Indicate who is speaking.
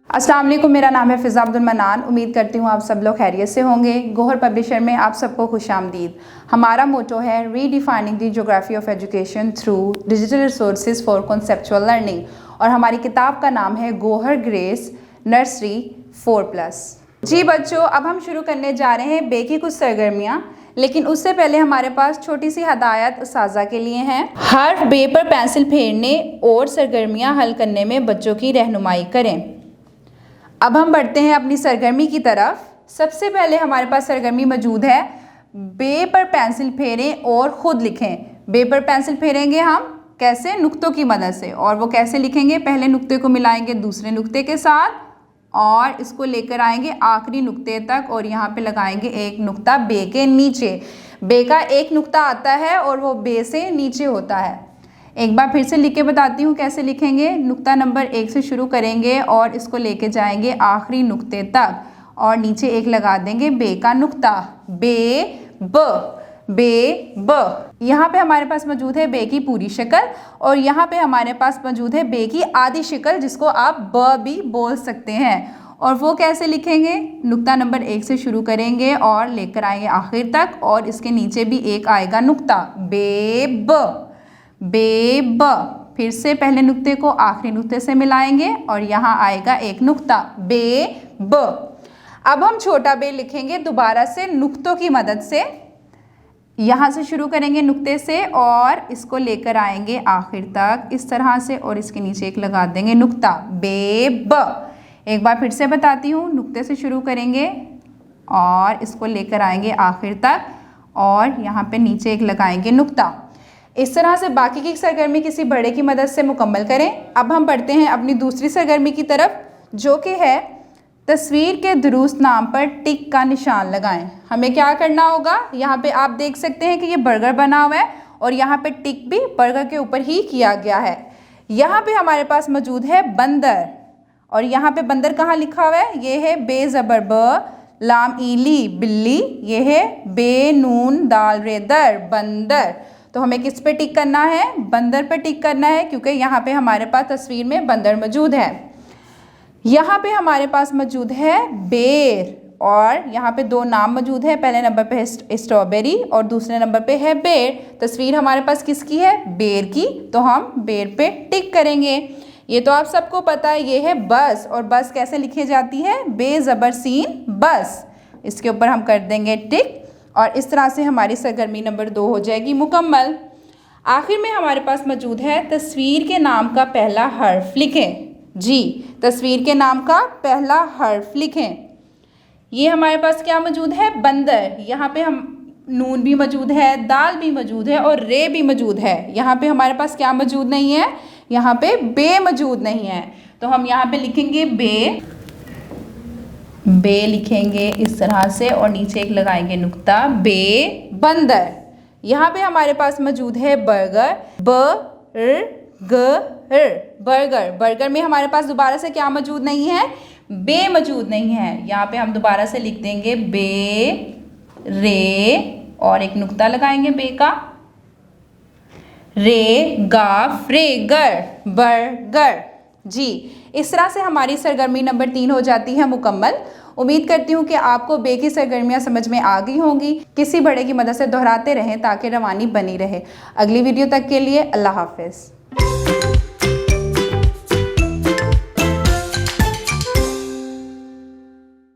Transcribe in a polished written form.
Speaker 1: अस्सलाम वालेकुम, मेरा नाम है फ़िज़ा अब्दुल मन्नान। उम्मीद करती हूँ आप सब लोग खैरियत से होंगे। गौहर पब्लिशर में आप सबको खुशामदीद। हमारा मोटो है redefining the geography of education through digital resources for conceptual learning, और हमारी किताब का नाम है गौहर ग्रेस नर्सरी 4+। जी बच्चों, अब हम शुरू करने जा रहे हैं बे की कुछ सरगर्मियाँ, लेकिन उससे पहले हमारे पास छोटी सी हदायत उस्ताज़ा के लिए हैं। हर्फ बे पर पेंसिल फेरने और सरगर्मियाँ हल करने में बच्चों की रहनुमाई करें। अब हम बढ़ते हैं अपनी सरगर्मी की तरफ। सबसे पहले हमारे पास सरगर्मी मौजूद है, बे पर पेंसिल फेरें और ख़ुद लिखें। बे पर पेंसिल फेरेंगे हम कैसे? नुक्तों की मदद से। और वो कैसे लिखेंगे? पहले नुक्ते को मिलाएंगे दूसरे नुक्ते के साथ और इसको लेकर आएंगे आखिरी नुक्ते तक, और यहाँ पे लगाएंगे एक नुक्ता बे के नीचे। बे का एक नुक्ता आता है और वो बे से नीचे होता है। एक बार फिर से लिख के बताती हूँ कैसे लिखेंगे। नुक्ता नंबर 1 से शुरू करेंगे और इसको लेके जाएंगे आखिरी नुक्ते तक, और नीचे एक लगा देंगे बे का नुक्ता। बे ब। यहाँ पे हमारे पास मौजूद है बे की पूरी शक्ल, और यहाँ पे हमारे पास मौजूद है बे की आधी शक्ल, जिसको आप ब भी बोल सकते हैं। और वो कैसे लिखेंगे? नुक्ता नंबर 1 से शुरू करेंगे और लेकर आएंगे आखिर तक, और इसके नीचे भी एक आएगा नुक्ता बे ब। फिर से पहले नुक्ते को आखिरी नुक्ते से मिलाएंगे और यहाँ आएगा एक नुक्ता बे ब। अब हम छोटा बे लिखेंगे दोबारा से नुक्तों की मदद से। यहाँ से शुरू करेंगे नुक्ते से और इसको लेकर आएंगे आखिर तक इस तरह से, और इसके नीचे एक लगा देंगे नुक्ता बे ब। एक बार फिर से बताती हूँ, नुक्ते से शुरू करेंगे और इसको लेकर आएंगे आखिर तक, और यहाँ पे नीचे एक लगाएंगे नुक्ता। इस तरह से बाकी की सरगर्मी किसी बड़े की मदद से मुकम्मल करें। अब हम बढ़ते हैं अपनी दूसरी सरगर्मी की तरफ, जो कि है तस्वीर के दुरुस्त नाम पर टिक का निशान लगाएं। हमें क्या करना होगा? यहाँ पे आप देख सकते हैं कि ये बर्गर बना हुआ है और यहाँ पे टिक भी बर्गर के ऊपर ही किया गया है। यहाँ पे हमारे पास मौजूद है बंदर, और यहाँ पे बंदर कहाँ लिखा हुआ है? ये है बे ज़बर ब, लाम ईली बिल्ली, ये है बे नून दाल रे दर बंदर। तो हमें किस पे टिक करना है? बंदर पे टिक करना है, क्योंकि यहाँ पे हमारे पास तस्वीर में बंदर मौजूद है। यहाँ पे हमारे पास मौजूद है बेर, और यहाँ पे 2 नाम मौजूद है। पहले नंबर पे है स्ट्रॉबेरी और दूसरे नंबर पे है बेर। तस्वीर हमारे पास किसकी है? बेर की। तो हम बेर पे टिक करेंगे। ये तो आप सबको पता है, ये है बस, और बस कैसे लिखी जाती है? बे ज़बर सीन बस। इसके ऊपर हम कर देंगे टिक, और इस तरह से हमारी सरगर्मी नंबर 2 हो जाएगी मुकम्मल। आखिर में हमारे पास मौजूद है तस्वीर के नाम का पहला हर्फ लिखें। जी, तस्वीर के नाम का पहला हर्फ लिखें। ये हमारे पास क्या मौजूद है? बंदर। यहाँ पे हम नून भी मौजूद है, दाल भी मौजूद है और रे भी मौजूद है। यहाँ पे हमारे पास क्या मौजूद नहीं है? यहाँ पे बे मौजूद नहीं है। तो हम यहाँ पे लिखेंगे बे लिखेंगे इस तरह से, और नीचे एक लगाएंगे नुक्ता बे बंदर। यहाँ पे हमारे पास मौजूद है बर्गर, बर्गर। बर्गर में हमारे पास दोबारा से क्या मौजूद नहीं है? बे मौजूद नहीं है। यहाँ पे हम दोबारा से लिख देंगे बे रे और एक नुक्ता लगाएंगे बे का, रे गा फ्रेगर बर्गर। जी, इस तरह से हमारी सरगर्मी नंबर 3 हो जाती है मुकम्मल। उम्मीद करती हूँ कि आपको बे की सरगर्मियाँ समझ में आ गई होंगी। किसी बड़े की मदद से दोहराते रहें ताकि रवानी बनी रहे। अगली वीडियो तक के लिए अल्लाह हाफ़िज़।